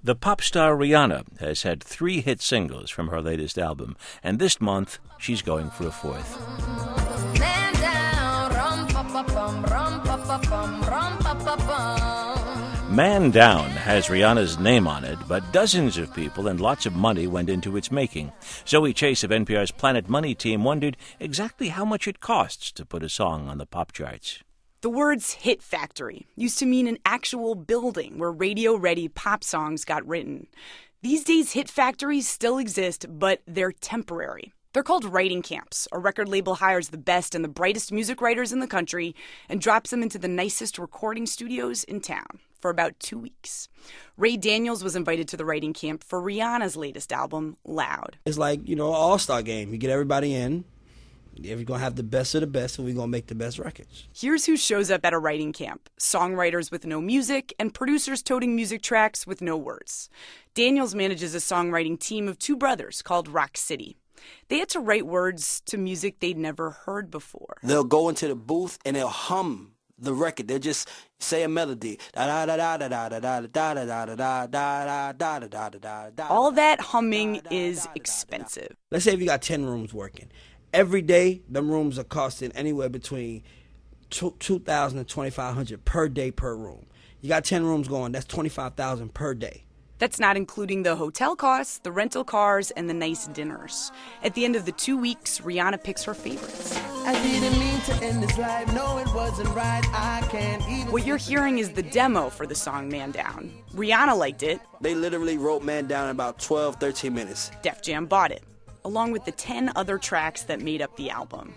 The pop star Rihanna has had 3 hit singles from her latest album, and this month she's going for a 4th. Man down, rum-pa-pa-pum, rum-pa-pa-pum, rum-pa-pa-pum. Man Down has Rihanna's name on it, but dozens of people and lots of money went into its making. Zoe Chase of NPR's Planet Money team wondered exactly how much it costs to put a song on the pop charts. The words hit factory used to mean an actual building where radio-ready pop songs got written. These days, hit factories still exist, but they're temporary. They're called writing camps. A record label hires the best and the brightest music writers in the country and drops them into the nicest recording studios in town for about 2 weeks. Ray Daniels was invited to the writing camp for Rihanna's latest album, Loud. It's like, an all-star game. You get everybody in. If you're going to have the best of the best, and we're going to make the best records. Here's who shows up at a writing camp. Songwriters with no music and producers toting music tracks with no words. Daniels manages a songwriting team of 2 brothers called Rock City. They had to write words to music they'd never heard before. They'll go into the booth and they'll hum the record. They'll just say a melody. All that humming is expensive. Let's say if you got 10 rooms working. Every day, them rooms are costing anywhere between $2,000 and $2,500 per day per room. You got 10 rooms going, that's $25,000 per day. That's not including the hotel costs, the rental cars, and the nice dinners. At the end of the 2 weeks, Rihanna picks her favorites. I didn't mean to end this life, no it wasn't right, I can't even... What you're hearing is the demo for the song Man Down. Rihanna liked it. They literally wrote Man Down in about 12, 13 minutes. Def Jam bought it, along with the 10 other tracks that made up the album.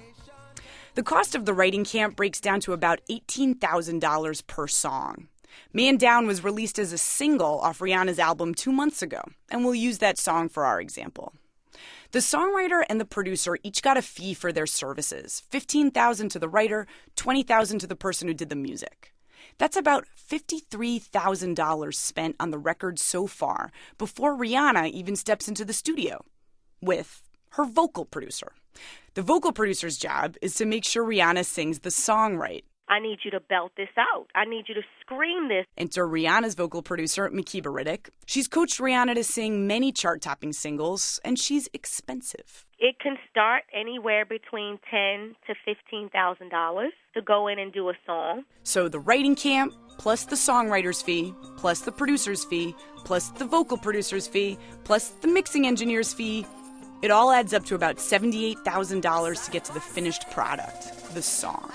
The cost of the writing camp breaks down to about $18,000 per song. Man Down was released as a single off Rihanna's album 2 months ago, and we'll use that song for our example. The songwriter and the producer each got a fee for their services, $15,000 to the writer, $20,000 to the person who did the music. That's about $53,000 spent on the record so far before Rihanna even steps into the studio with her vocal producer. The vocal producer's job is to make sure Rihanna sings the song right. I need you to belt this out. I need you to scream this. Enter Rihanna's vocal producer, Makeba Riddick. She's coached Rihanna to sing many chart-topping singles, and she's expensive. It can start anywhere between $10,000 to $15,000 to go in and do a song. So the writing camp, plus the songwriter's fee, plus the producer's fee, plus the vocal producer's fee, plus the mixing engineer's fee, it all adds up to about $78,000 to get to the finished product, the song.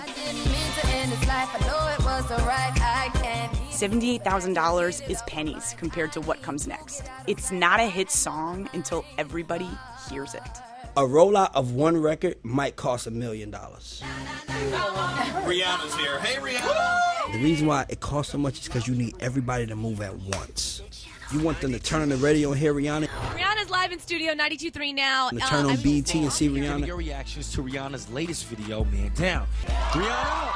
$78,000 is pennies compared to what comes next. It's not a hit song until everybody hears it. A rollout of one record might cost $1 million. Rihanna's here. Hey, Rihanna! The reason why it costs so much is because you need everybody to move at once. You want them to turn on the radio and hear Rihanna. Rihanna's live in studio 92.3 now. To turn on BET and see Rihanna. Your reactions to Rihanna's latest video, Man Down. Rihanna!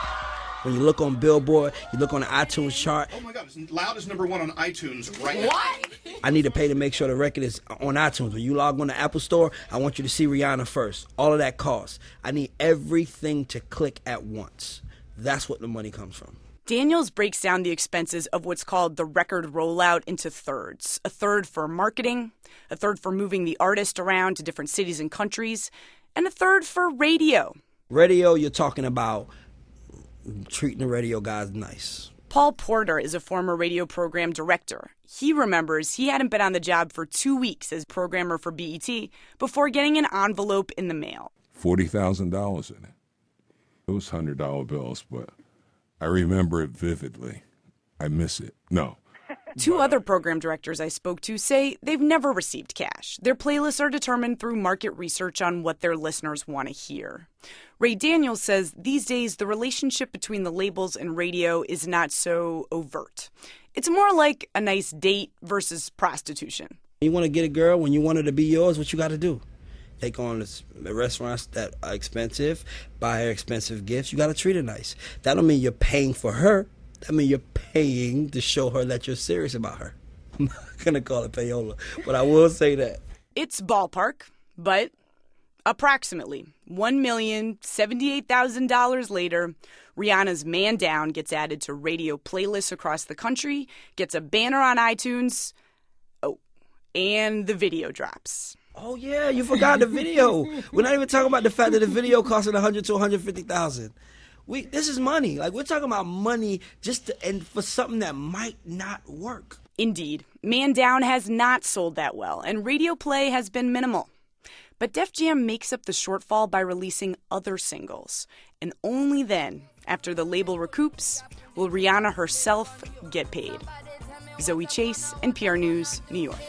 When you look on Billboard, you look on the iTunes chart. Oh my God, Loud is #1 on iTunes right now. What? I need to pay to make sure the record is on iTunes. When you log on the Apple Store, I want you to see Rihanna first. All of that costs. I need everything to click at once. That's what the money comes from. Daniels breaks down the expenses of what's called the record rollout into thirds. A third for marketing, a third for moving the artist around to different cities and countries, and a third for radio. Radio, you're talking about treating the radio guys nice. Paul Porter is a former radio program director. He remembers he hadn't been on the job for 2 weeks as programmer for BET before getting an envelope in the mail. $40,000 in it. It was $100 bills, but I remember it vividly. I miss it. No. 2 other program directors I spoke to say they've never received cash. Their playlists are determined through market research on what their listeners want to hear. Ray Daniels says these days the relationship between the labels and radio is not so overt. It's more like a nice date versus prostitution. You want to get a girl, when you want her to be yours, what you got to do? Take on the restaurants that are expensive, buy her expensive gifts. You got to treat her nice. That don't mean you're paying for her. That means you're paying to show her that you're serious about her. I'm not going to call it payola, but I will say that. It's ballpark, but approximately $1,078,000 later, Rihanna's Man Down gets added to radio playlists across the country, gets a banner on iTunes, And the video drops. Oh yeah, you forgot the video. We're not even talking about the fact that the video costed $100,000 to $150,000. This is money. Like, we're talking about money and for something that might not work. Indeed, Man Down has not sold that well, and radio play has been minimal. But Def Jam makes up the shortfall by releasing other singles. And only then, after the label recoups, will Rihanna herself get paid. Zoe Chase, NPR News, New York.